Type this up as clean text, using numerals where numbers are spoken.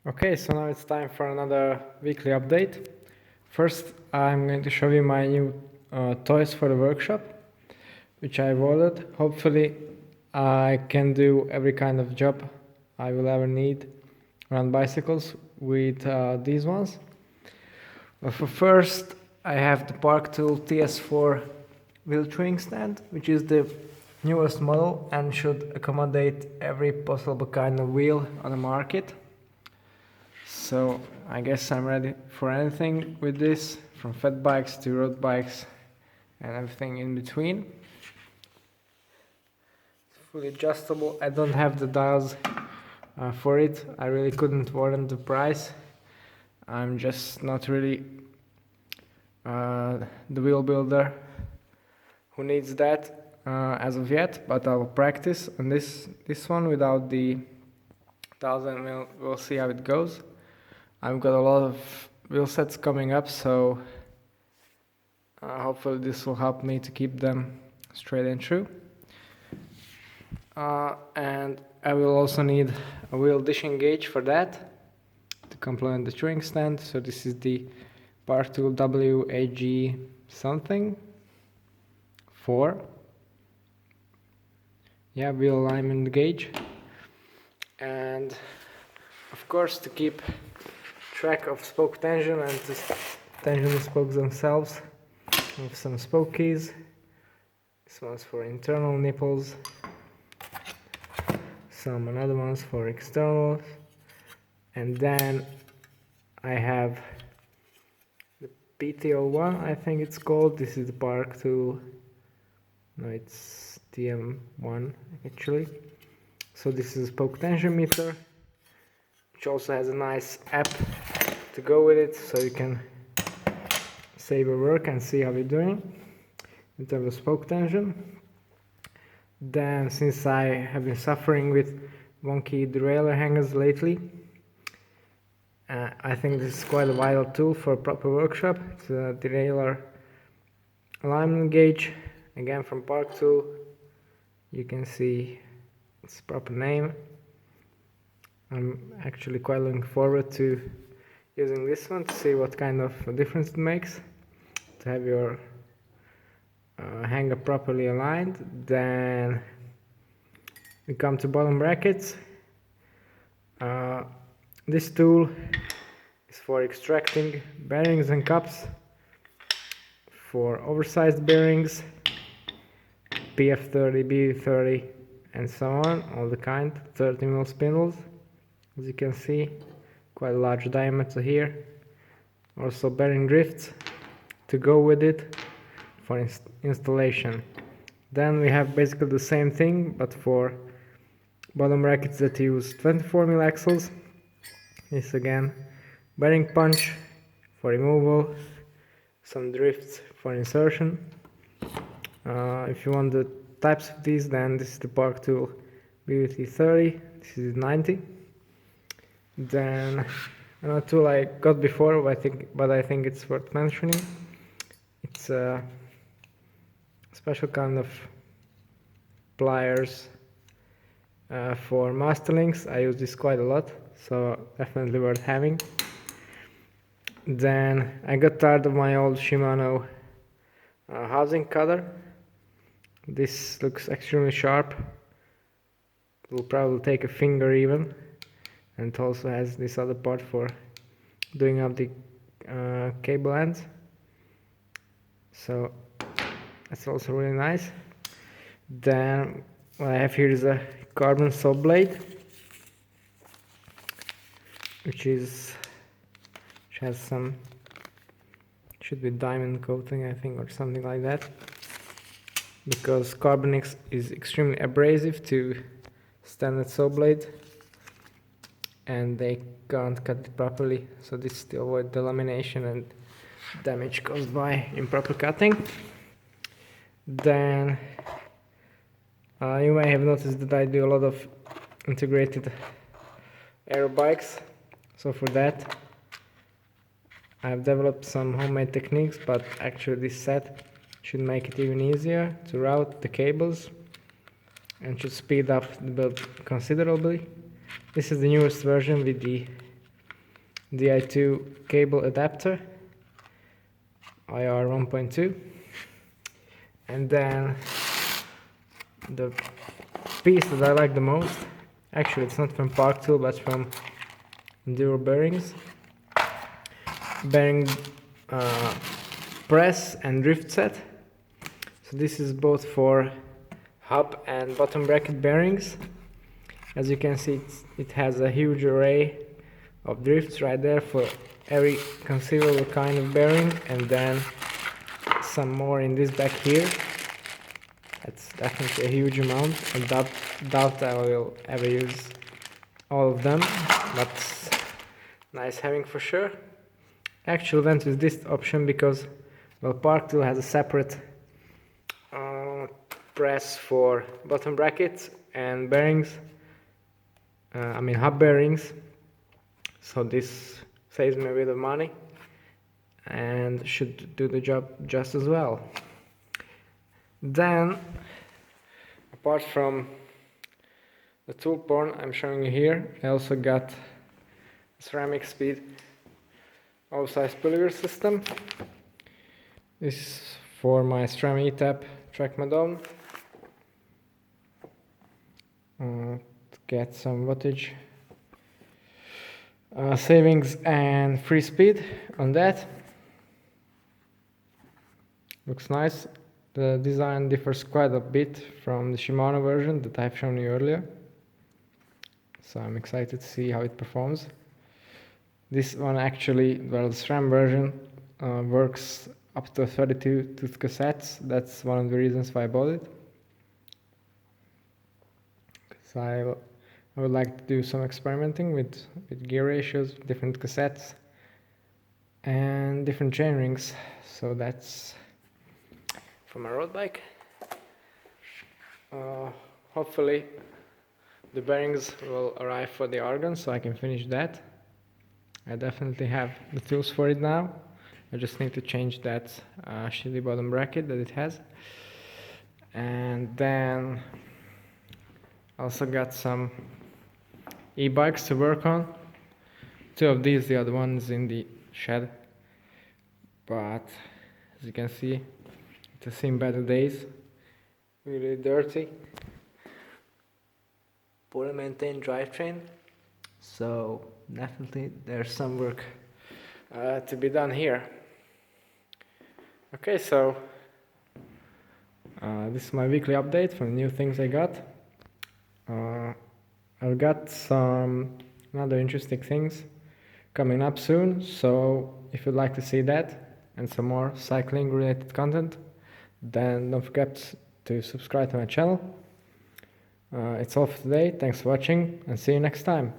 Okay, so now it's time for another weekly update. First, I'm going to show you my new toys for the workshop, which I've ordered. Hopefully, I can do every kind of job I will ever need around bicycles with these ones. But for first, I have the Parktool TS4 wheel trimming stand, which is the newest model and should accommodate every possible kind of wheel on the market. So I guess I'm ready for anything with this, from fat bikes to road bikes and everything in between. It's fully adjustable. I don't have the dials for it. I really couldn't warrant the price. I'm just not really the wheel builder who needs that as of yet, but I'll practice on this one without the dials and we'll see how it goes. I've got a lot of wheel sets coming up, so hopefully this will help me to keep them straight and true. And I will also need a wheel dishing gauge for that to complement the trimming stand. So this is the Parktool WAG something 4. Yeah, wheel alignment gauge. And of course, to keep track of spoke tension and to tension the spokes themselves with some spoke keys. This one's for internal nipples, some another ones for externals, and then I have the PTO1, I think it's called. This is the Parktool. No, it's TM1 actually. So this is a spoke tension meter, which also has a nice app to go with it, so you can save your work and see how you're doing in terms of spoke tension. Then, since I have been suffering with wonky derailleur hangers lately, I think this is quite a vital tool for a proper workshop. It's a derailleur alignment gauge, again from Parktool. You can see its proper name. I'm actually quite looking forward to using this one to see what kind of difference it makes to have your hanger properly aligned. Then we come to bottom brackets. This tool is for extracting bearings and cups for oversized bearings, PF30, BV30 and so on, all the kind, 30mm spindles. As you can see, quite a large diameter here. Also bearing drifts to go with it for installation. Then we have basically the same thing, but for bottom brackets that use 24mm axles. This again, bearing punch for removal, some drifts for insertion. If you want the types of these, then this is the Parktool BVT30, this is 90. Then another tool I got before, but I think it's worth mentioning. It's a special kind of pliers for master links. I use this quite a lot, so definitely worth having. Then I got tired of my old Shimano housing cutter. This looks extremely sharp. It will probably take a finger even. And it also has this other part for doing up the cable ends, so that's also really nice. Then what I have here is a carbon saw blade, which has some, should be diamond coating I think, or something like that, because carbon is extremely abrasive to standard saw blade and they can't cut it properly, so this is to avoid the lamination and damage caused by improper cutting. Then you may have noticed that I do a lot of integrated aero bikes, so for that I've developed some homemade techniques, but actually this set should make it even easier to route the cables and should speed up the build considerably. This is the newest version with the Di2 cable adapter, IR 1.2, and then the piece that I like the most, actually it's not from Parktool but from Enduro bearings, bearing press and drift set. So this is both for hub and bottom bracket bearings. As you can see, it has a huge array of drifts right there for every conceivable kind of bearing, and then some more in this back here. That's definitely a huge amount. I doubt I will ever use all of them, but nice having for sure. Actually went with this option because, well, Parktool has a separate press for bottom brackets and bearings, hub bearings, so this saves me a bit of money and should do the job just as well. Then, apart from the tool porn I'm showing you here, I also got a Ceramicspeed OSPW system. This is for my SRAM E-tap track modem. To get some wattage savings and free speed on that. Looks nice. The design differs quite a bit from the Shimano version that I've shown you earlier, so I'm excited to see how it performs. This one actually, well, the SRAM version works up to 32 tooth cassettes. That's one of the reasons why I bought it, because I would like to do some experimenting with gear ratios, different cassettes and different chain rings. So that's for my road bike. Hopefully the bearings will arrive for the organ so I can finish that. I definitely have the tools for it now. I just need to change that shitty bottom bracket that it has. And then also got some e-bikes to work on. Two of these, the other one is in the shed. But as you can see, it has seen better days. Really dirty. Poorly maintained drivetrain. So definitely there's some work to be done here. Okay, so this is my weekly update for the new things I got. I've got some other interesting things coming up soon, so if you'd like to see that and some more cycling related content, then don't forget to subscribe to my channel. It's all for today. Thanks for watching and see you next time.